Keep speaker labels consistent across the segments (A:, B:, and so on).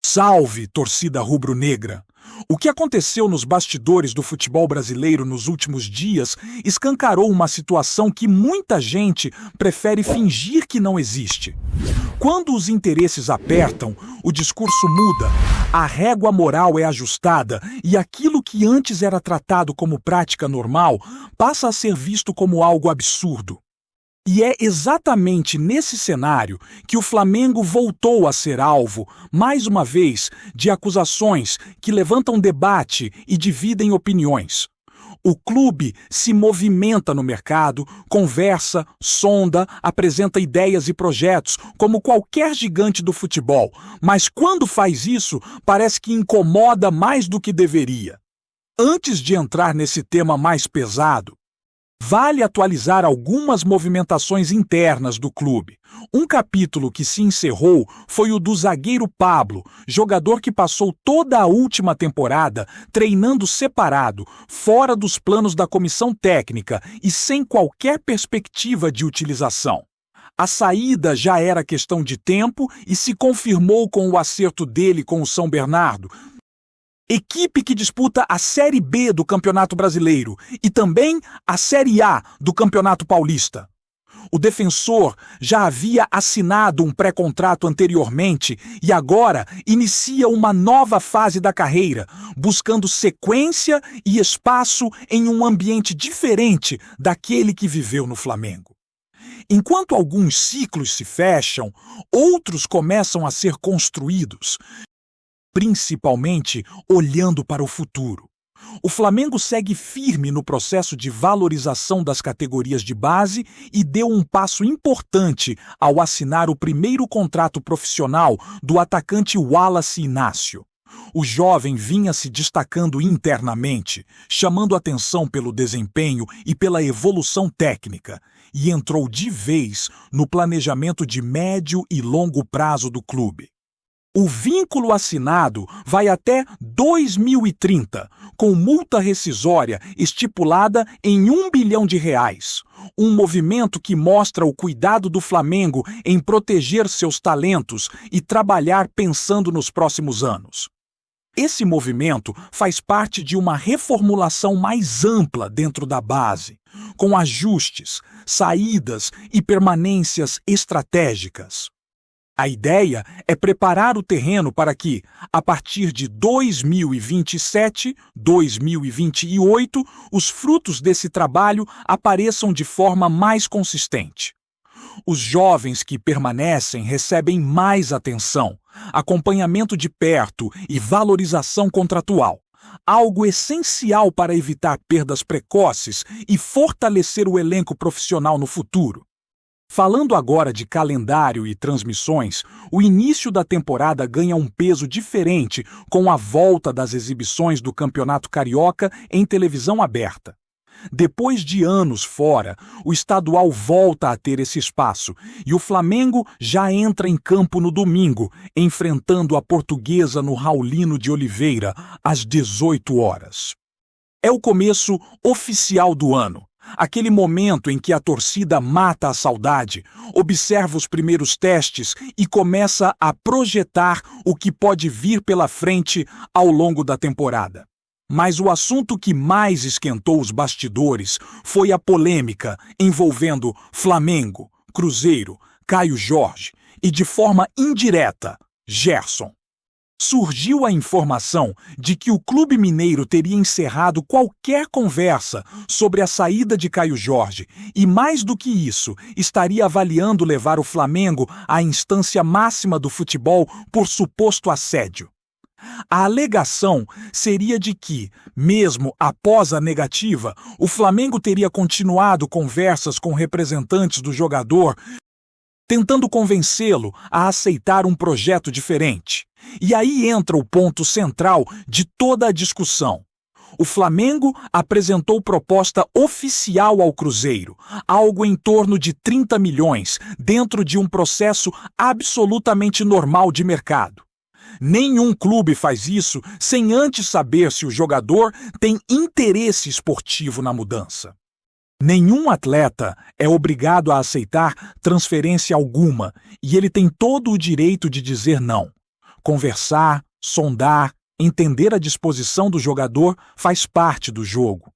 A: Salve, torcida rubro-negra! O que aconteceu nos bastidores do futebol brasileiro nos últimos dias escancarou uma situação que muita gente prefere fingir que não existe. Quando os interesses apertam, o discurso muda, a régua moral é ajustada e aquilo que antes era tratado como prática normal passa a ser visto como algo absurdo. E é exatamente nesse cenário que o Flamengo voltou a ser alvo, mais uma vez, de acusações que levantam debate e dividem opiniões. O clube se movimenta no mercado, conversa, sonda, apresenta ideias e projetos, como qualquer gigante do futebol, mas quando faz isso, parece que incomoda mais do que deveria. Antes de entrar nesse tema mais pesado, vale atualizar algumas movimentações internas do clube. Um capítulo que se encerrou foi o do zagueiro Pablo, jogador que passou toda a última temporada treinando separado, fora dos planos da comissão técnica e sem qualquer perspectiva de utilização. A saída já era questão de tempo e se confirmou com o acerto dele com o São Bernardo, equipe que disputa a Série B do Campeonato Brasileiro e também a Série A do Campeonato Paulista. O defensor já havia assinado um pré-contrato anteriormente e agora inicia uma nova fase da carreira, buscando sequência e espaço em um ambiente diferente daquele que viveu no Flamengo. Enquanto alguns ciclos se fecham, outros começam a ser construídos, principalmente olhando para o futuro. O Flamengo segue firme no processo de valorização das categorias de base e deu um passo importante ao assinar o primeiro contrato profissional do atacante Wallace Inácio. O jovem vinha se destacando internamente, chamando atenção pelo desempenho e pela evolução técnica, e entrou de vez no planejamento de médio e longo prazo do clube. O vínculo assinado vai até 2030, com multa rescisória estipulada em R$ 1 bilhão. Um movimento que mostra o cuidado do Flamengo em proteger seus talentos e trabalhar pensando nos próximos anos. Esse movimento faz parte de uma reformulação mais ampla dentro da base, com ajustes, saídas e permanências estratégicas. A ideia é preparar o terreno para que, a partir de 2027, 2028, os frutos desse trabalho apareçam de forma mais consistente. Os jovens que permanecem recebem mais atenção, acompanhamento de perto e valorização contratual, algo essencial para evitar perdas precoces e fortalecer o elenco profissional no futuro. Falando agora de calendário e transmissões, o início da temporada ganha um peso diferente com a volta das exibições do Campeonato Carioca em televisão aberta. Depois de anos fora, o estadual volta a ter esse espaço e o Flamengo já entra em campo no domingo, enfrentando a Portuguesa no Raulino de Oliveira, às 18 horas. É o começo oficial do ano. Aquele momento em que a torcida mata a saudade, observa os primeiros testes e começa a projetar o que pode vir pela frente ao longo da temporada. Mas o assunto que mais esquentou os bastidores foi a polêmica envolvendo Flamengo, Cruzeiro, Caio Jorge e, de forma indireta, Gerson. Surgiu a informação de que o clube mineiro teria encerrado qualquer conversa sobre a saída de Caio Jorge e, mais do que isso, estaria avaliando levar o Flamengo à instância máxima do futebol por suposto assédio. A alegação seria de que, mesmo após a negativa, o Flamengo teria continuado conversas com representantes do jogador, tentando convencê-lo a aceitar um projeto diferente. E aí entra o ponto central de toda a discussão. O Flamengo apresentou proposta oficial ao Cruzeiro, algo em torno de 30 milhões, dentro de um processo absolutamente normal de mercado. Nenhum clube faz isso sem antes saber se o jogador tem interesse esportivo na mudança. Nenhum atleta é obrigado a aceitar transferência alguma e ele tem todo o direito de dizer não. Conversar, sondar, entender a disposição do jogador faz parte do jogo.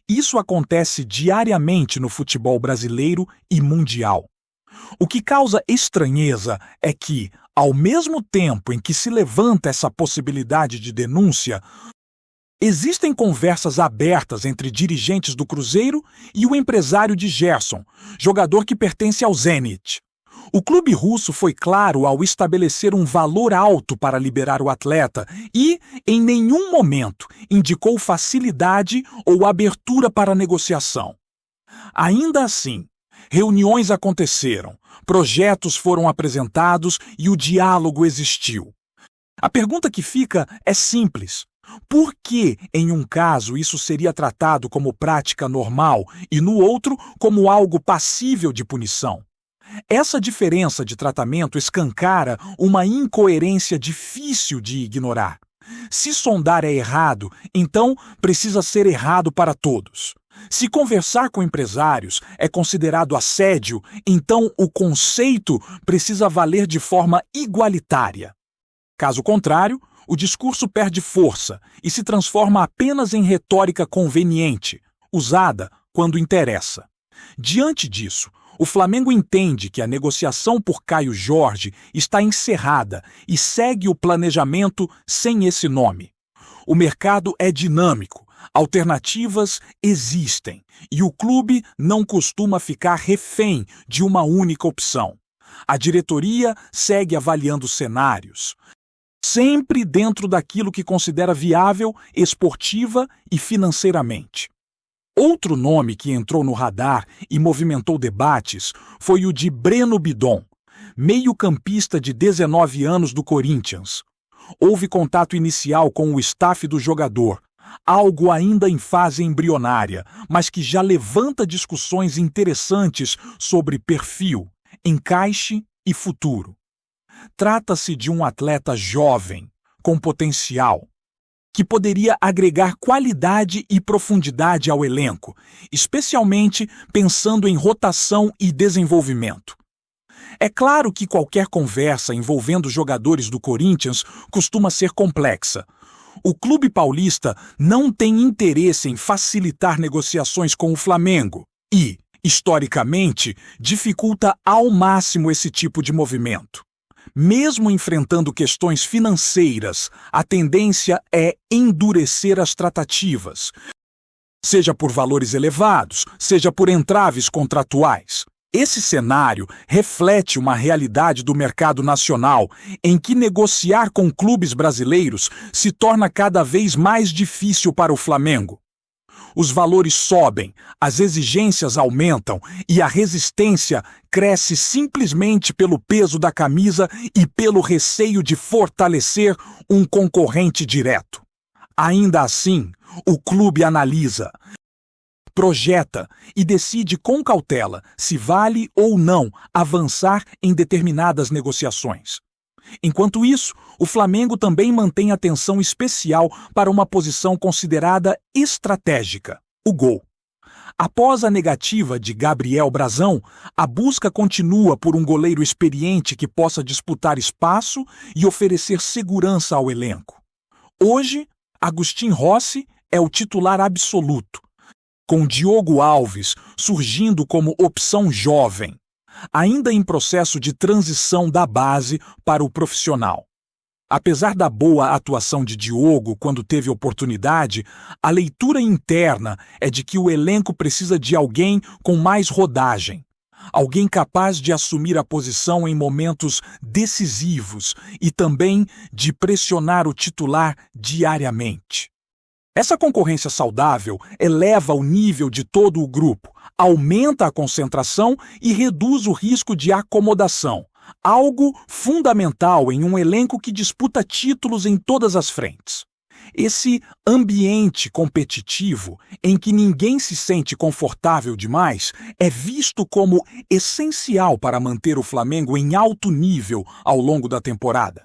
A: Isso acontece diariamente no futebol brasileiro e mundial. O que causa estranheza é que, ao mesmo tempo em que se levanta essa possibilidade de denúncia, existem conversas abertas entre dirigentes do Cruzeiro e o empresário de Gerson, jogador que pertence ao Zenit. O clube russo foi claro ao estabelecer um valor alto para liberar o atleta e, em nenhum momento, indicou facilidade ou abertura para a negociação. Ainda assim, reuniões aconteceram, projetos foram apresentados e o diálogo existiu. A pergunta que fica é simples. Por que, em um caso, isso seria tratado como prática normal e, no outro, como algo passível de punição? Essa diferença de tratamento escancara uma incoerência difícil de ignorar. Se sondar é errado, então precisa ser errado para todos. Se conversar com empresários é considerado assédio, então o conceito precisa valer de forma igualitária. Caso contrário, o discurso perde força e se transforma apenas em retórica conveniente, usada quando interessa. Diante disso, o Flamengo entende que a negociação por Caio Jorge está encerrada e segue o planejamento sem esse nome. O mercado é dinâmico, alternativas existem e o clube não costuma ficar refém de uma única opção. A diretoria segue avaliando cenários, sempre dentro daquilo que considera viável, esportiva e financeiramente. Outro nome que entrou no radar e movimentou debates foi o de Breno Bidon, meio-campista de 19 anos do Corinthians. Houve contato inicial com o staff do jogador, algo ainda em fase embrionária, mas que já levanta discussões interessantes sobre perfil, encaixe e futuro. Trata-se de um atleta jovem, com potencial, que poderia agregar qualidade e profundidade ao elenco, especialmente pensando em rotação e desenvolvimento. É claro que qualquer conversa envolvendo jogadores do Corinthians costuma ser complexa. O clube paulista não tem interesse em facilitar negociações com o Flamengo e, historicamente, dificulta ao máximo esse tipo de movimento. Mesmo enfrentando questões financeiras, a tendência é endurecer as tratativas, seja por valores elevados, seja por entraves contratuais. Esse cenário reflete uma realidade do mercado nacional em que negociar com clubes brasileiros se torna cada vez mais difícil para o Flamengo. Os valores sobem, as exigências aumentam e a resistência cresce simplesmente pelo peso da camisa e pelo receio de fortalecer um concorrente direto. Ainda assim, o clube analisa, projeta e decide com cautela se vale ou não avançar em determinadas negociações. Enquanto isso, o Flamengo também mantém atenção especial para uma posição considerada estratégica: o gol. Após a negativa de Gabriel Brazão, a busca continua por um goleiro experiente que possa disputar espaço e oferecer segurança ao elenco. Hoje, Agustin Rossi é o titular absoluto, com Diogo Alves surgindo como opção jovem, ainda em processo de transição da base para o profissional. Apesar da boa atuação de Diogo quando teve oportunidade, a leitura interna é de que o elenco precisa de alguém com mais rodagem, alguém capaz de assumir a posição em momentos decisivos e também de pressionar o titular diariamente. Essa concorrência saudável eleva o nível de todo o grupo, aumenta a concentração e reduz o risco de acomodação, algo fundamental em um elenco que disputa títulos em todas as frentes. Esse ambiente competitivo, em que ninguém se sente confortável demais, é visto como essencial para manter o Flamengo em alto nível ao longo da temporada.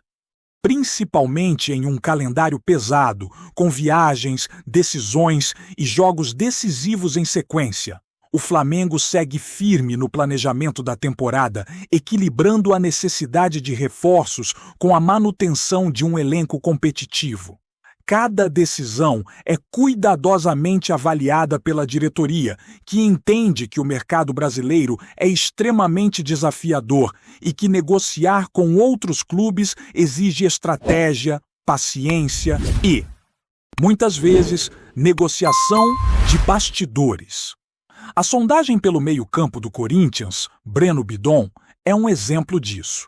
A: Principalmente em um calendário pesado, com viagens, decisões e jogos decisivos em sequência. o Flamengo segue firme no planejamento da temporada, equilibrando a necessidade de reforços com a manutenção de um elenco competitivo. Cada decisão é cuidadosamente avaliada pela diretoria, que entende que o mercado brasileiro é extremamente desafiador e que negociar com outros clubes exige estratégia, paciência e, muitas vezes, negociação de bastidores. A sondagem pelo meio-campo do Corinthians, Breno Bidon, é um exemplo disso.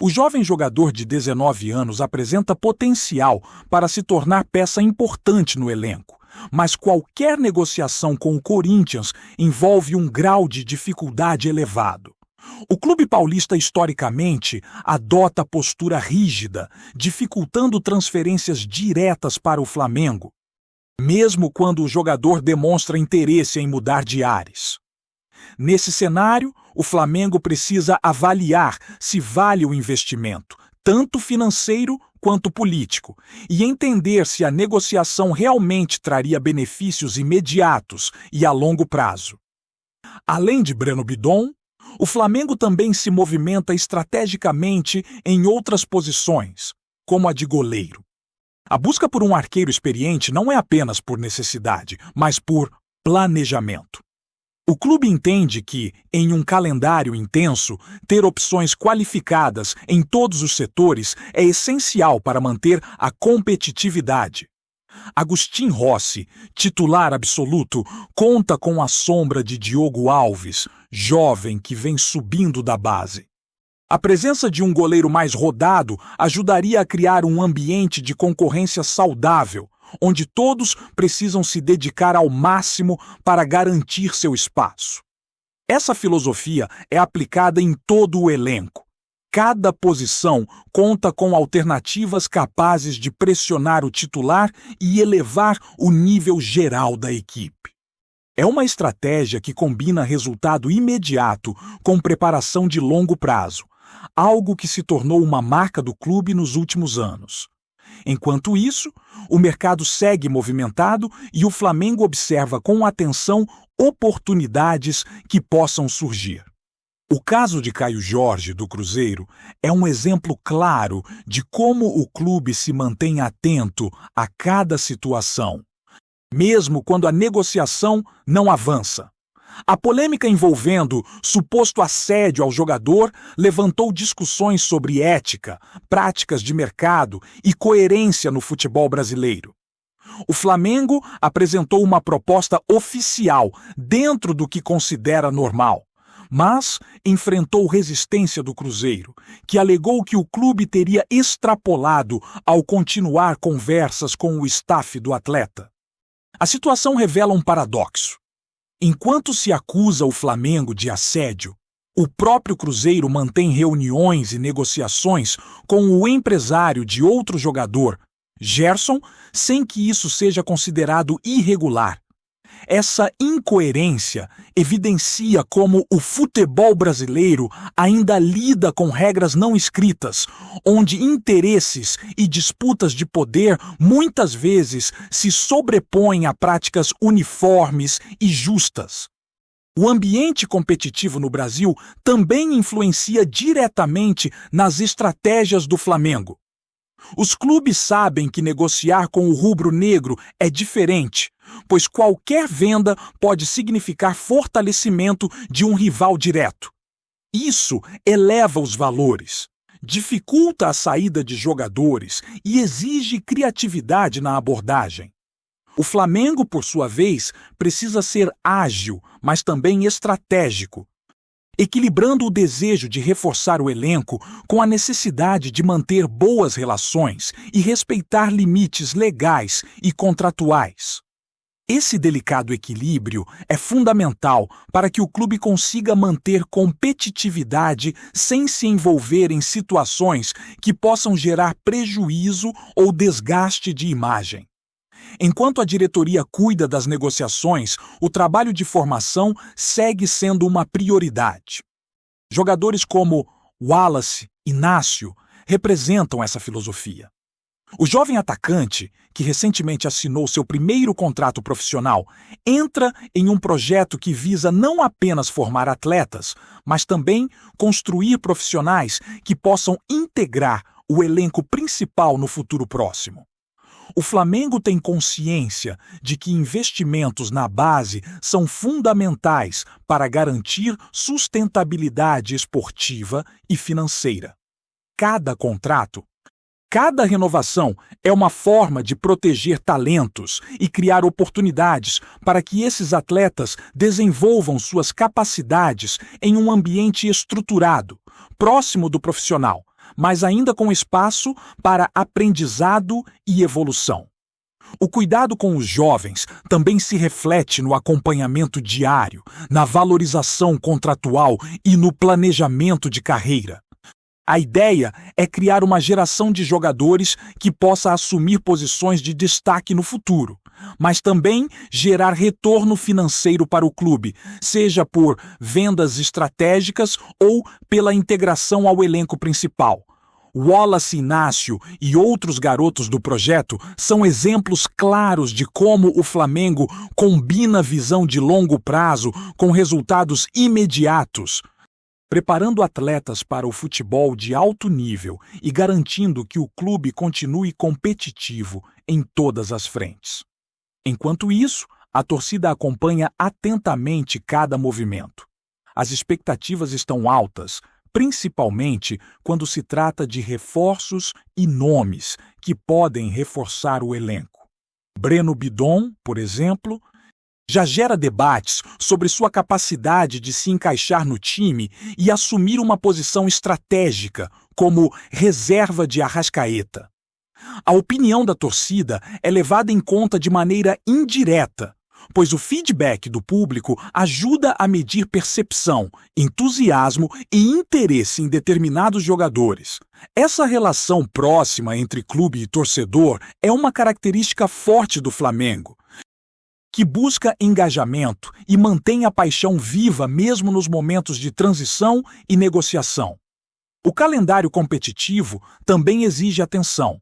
A: O jovem jogador de 19 anos apresenta potencial para se tornar peça importante no elenco, mas qualquer negociação com o Corinthians envolve um grau de dificuldade elevado. O clube paulista historicamente adota postura rígida, dificultando transferências diretas para o Flamengo, mesmo quando o jogador demonstra interesse em mudar de ares. Nesse cenário, o Flamengo precisa avaliar se vale o investimento, tanto financeiro quanto político, e entender se a negociação realmente traria benefícios imediatos e a longo prazo. Além de Breno Bidon, o Flamengo também se movimenta estrategicamente em outras posições, como a de goleiro. A busca por um arqueiro experiente não é apenas por necessidade, mas por planejamento. O clube entende que, em um calendário intenso, ter opções qualificadas em todos os setores é essencial para manter a competitividade. Agustin Rossi, titular absoluto, conta com a sombra de Diogo Alves, jovem que vem subindo da base. A presença de um goleiro mais rodado ajudaria a criar um ambiente de concorrência saudável, onde todos precisam se dedicar ao máximo para garantir seu espaço. Essa filosofia é aplicada em todo o elenco. Cada posição conta com alternativas capazes de pressionar o titular e elevar o nível geral da equipe. É uma estratégia que combina resultado imediato com preparação de longo prazo, algo que se tornou uma marca do clube nos últimos anos. Enquanto isso, o mercado segue movimentado e o Flamengo observa com atenção oportunidades que possam surgir. O caso de Caio Jorge, do Cruzeiro, é um exemplo claro de como o clube se mantém atento a cada situação, mesmo quando a negociação não avança. A polêmica envolvendo suposto assédio ao jogador levantou discussões sobre ética, práticas de mercado e coerência no futebol brasileiro. O Flamengo apresentou uma proposta oficial dentro do que considera normal, mas enfrentou resistência do Cruzeiro, que alegou que o clube teria extrapolado ao continuar conversas com o staff do atleta. A situação revela um paradoxo. Enquanto se acusa o Flamengo de assédio, o próprio Cruzeiro mantém reuniões e negociações com o empresário de outro jogador, Gerson, sem que isso seja considerado irregular. Essa incoerência evidencia como o futebol brasileiro ainda lida com regras não escritas, onde interesses e disputas de poder muitas vezes se sobrepõem a práticas uniformes e justas. O ambiente competitivo no Brasil também influencia diretamente nas estratégias do Flamengo. Os clubes sabem que negociar com o rubro-negro é diferente, pois qualquer venda pode significar fortalecimento de um rival direto. Isso eleva os valores, dificulta a saída de jogadores e exige criatividade na abordagem. O Flamengo, por sua vez, precisa ser ágil, mas também estratégico, equilibrando o desejo de reforçar o elenco com a necessidade de manter boas relações e respeitar limites legais e contratuais. Esse delicado equilíbrio é fundamental para que o clube consiga manter competitividade sem se envolver em situações que possam gerar prejuízo ou desgaste de imagem. Enquanto a diretoria cuida das negociações, o trabalho de formação segue sendo uma prioridade. Jogadores como Wallace e Inácio representam essa filosofia. O jovem atacante, que recentemente assinou seu primeiro contrato profissional, entra em um projeto que visa não apenas formar atletas, mas também construir profissionais que possam integrar o elenco principal no futuro próximo. O Flamengo tem consciência de que investimentos na base são fundamentais para garantir sustentabilidade esportiva e financeira. Cada contrato, cada renovação é uma forma de proteger talentos e criar oportunidades para que esses atletas desenvolvam suas capacidades em um ambiente estruturado, próximo do profissional, mas ainda com espaço para aprendizado e evolução. O cuidado com os jovens também se reflete no acompanhamento diário, na valorização contratual e no planejamento de carreira. A ideia é criar uma geração de jogadores que possa assumir posições de destaque no futuro, mas também gerar retorno financeiro para o clube, seja por vendas estratégicas ou pela integração ao elenco principal. Wallace Inácio e outros garotos do projeto são exemplos claros de como o Flamengo combina visão de longo prazo com resultados imediatos, preparando atletas para o futebol de alto nível e garantindo que o clube continue competitivo em todas as frentes. Enquanto isso, a torcida acompanha atentamente cada movimento. As expectativas estão altas, principalmente quando se trata de reforços e nomes que podem reforçar o elenco. Breno Bidon, por exemplo, já gera debates sobre sua capacidade de se encaixar no time e assumir uma posição estratégica, como reserva de Arrascaeta. A opinião da torcida é levada em conta de maneira indireta, pois o feedback do público ajuda a medir percepção, entusiasmo e interesse em determinados jogadores. Essa relação próxima entre clube e torcedor é uma característica forte do Flamengo, que busca engajamento e mantém a paixão viva mesmo nos momentos de transição e negociação. O calendário competitivo também exige atenção.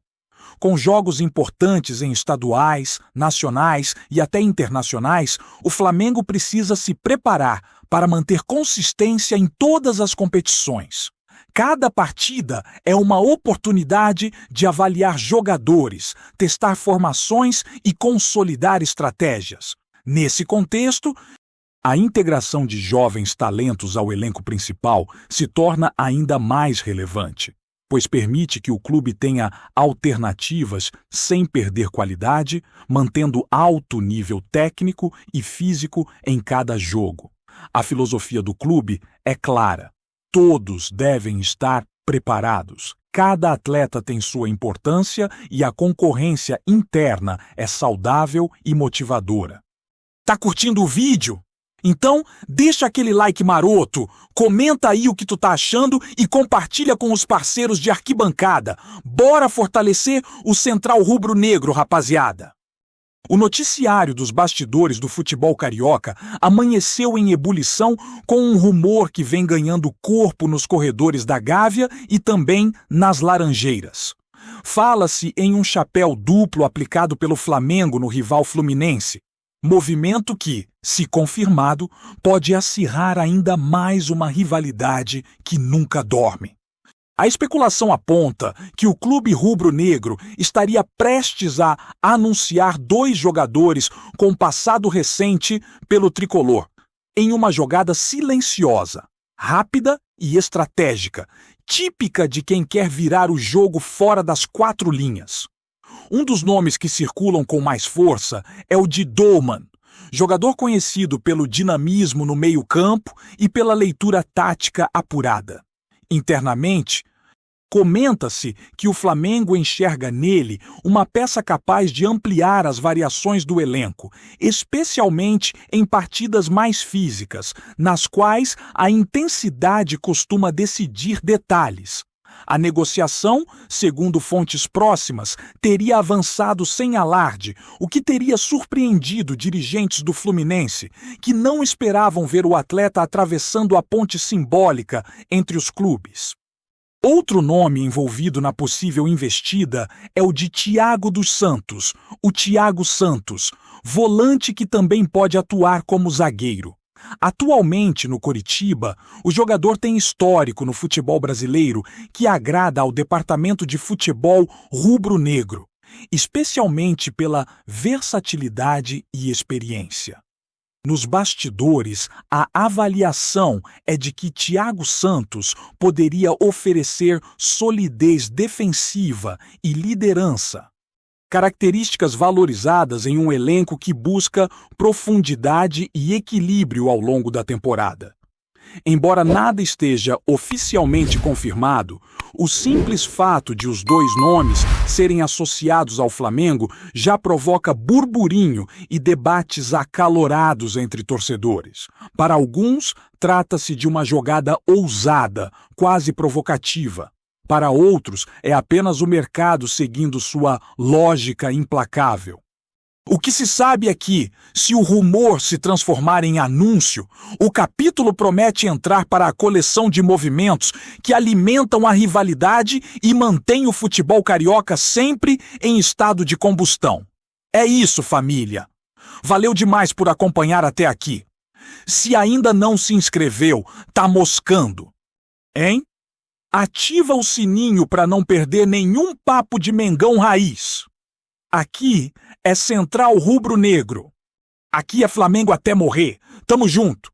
A: Com jogos importantes em estaduais, nacionais e até internacionais, o Flamengo precisa se preparar para manter consistência em todas as competições. Cada partida é uma oportunidade de avaliar jogadores, testar formações e consolidar estratégias. Nesse contexto, a integração de jovens talentos ao elenco principal se torna ainda mais relevante, pois permite que o clube tenha alternativas sem perder qualidade, mantendo alto nível técnico e físico em cada jogo. A filosofia do clube é clara. Todos devem estar preparados. Cada atleta tem sua importância e a concorrência interna é saudável e motivadora. Tá curtindo o vídeo? Então, deixa aquele like maroto, comenta aí o que tu tá achando e compartilha com os parceiros de arquibancada. Bora fortalecer o Central Rubro-Negro, rapaziada! O noticiário dos bastidores do futebol carioca amanheceu em ebulição com um rumor que vem ganhando corpo nos corredores da Gávea e também nas Laranjeiras. Fala-se em um chapéu duplo aplicado pelo Flamengo no rival Fluminense, movimento que, se confirmado, pode acirrar ainda mais uma rivalidade que nunca dorme. A especulação aponta que o clube rubro-negro estaria prestes a anunciar 2 jogadores com passado recente pelo tricolor, em uma jogada silenciosa, rápida e estratégica, típica de quem quer virar o jogo fora das 4 linhas. Um dos nomes que circulam com mais força é o de Doman, jogador conhecido pelo dinamismo no meio-campo e pela leitura tática apurada. Internamente, comenta-se que o Flamengo enxerga nele uma peça capaz de ampliar as variações do elenco, especialmente em partidas mais físicas, nas quais a intensidade costuma decidir detalhes. A negociação, segundo fontes próximas, teria avançado sem alarde, o que teria surpreendido dirigentes do Fluminense, que não esperavam ver o atleta atravessando a ponte simbólica entre os clubes. Outro nome envolvido na possível investida é o de Thiago dos Santos, o Thiago Santos, volante que também pode atuar como zagueiro. Atualmente, no Coritiba, o jogador tem histórico no futebol brasileiro que agrada ao departamento de futebol rubro-negro, especialmente pela versatilidade e experiência. Nos bastidores, a avaliação é de que Thiago Santos poderia oferecer solidez defensiva e liderança, características valorizadas em um elenco que busca profundidade e equilíbrio ao longo da temporada. Embora nada esteja oficialmente confirmado, o simples fato de os dois nomes serem associados ao Flamengo já provoca burburinho e debates acalorados entre torcedores. Para alguns, trata-se de uma jogada ousada, quase provocativa. Para outros, é apenas o mercado seguindo sua lógica implacável. O que se sabe é que, se o rumor se transformar em anúncio, o capítulo promete entrar para a coleção de movimentos que alimentam a rivalidade e mantêm o futebol carioca sempre em estado de combustão. É isso, família. Valeu demais por acompanhar até aqui. Se ainda não se inscreveu, tá moscando. Hein? Ativa o sininho para não perder nenhum papo de Mengão raiz. Aqui é Central Rubro Negro. Aqui é Flamengo até morrer. Tamo junto.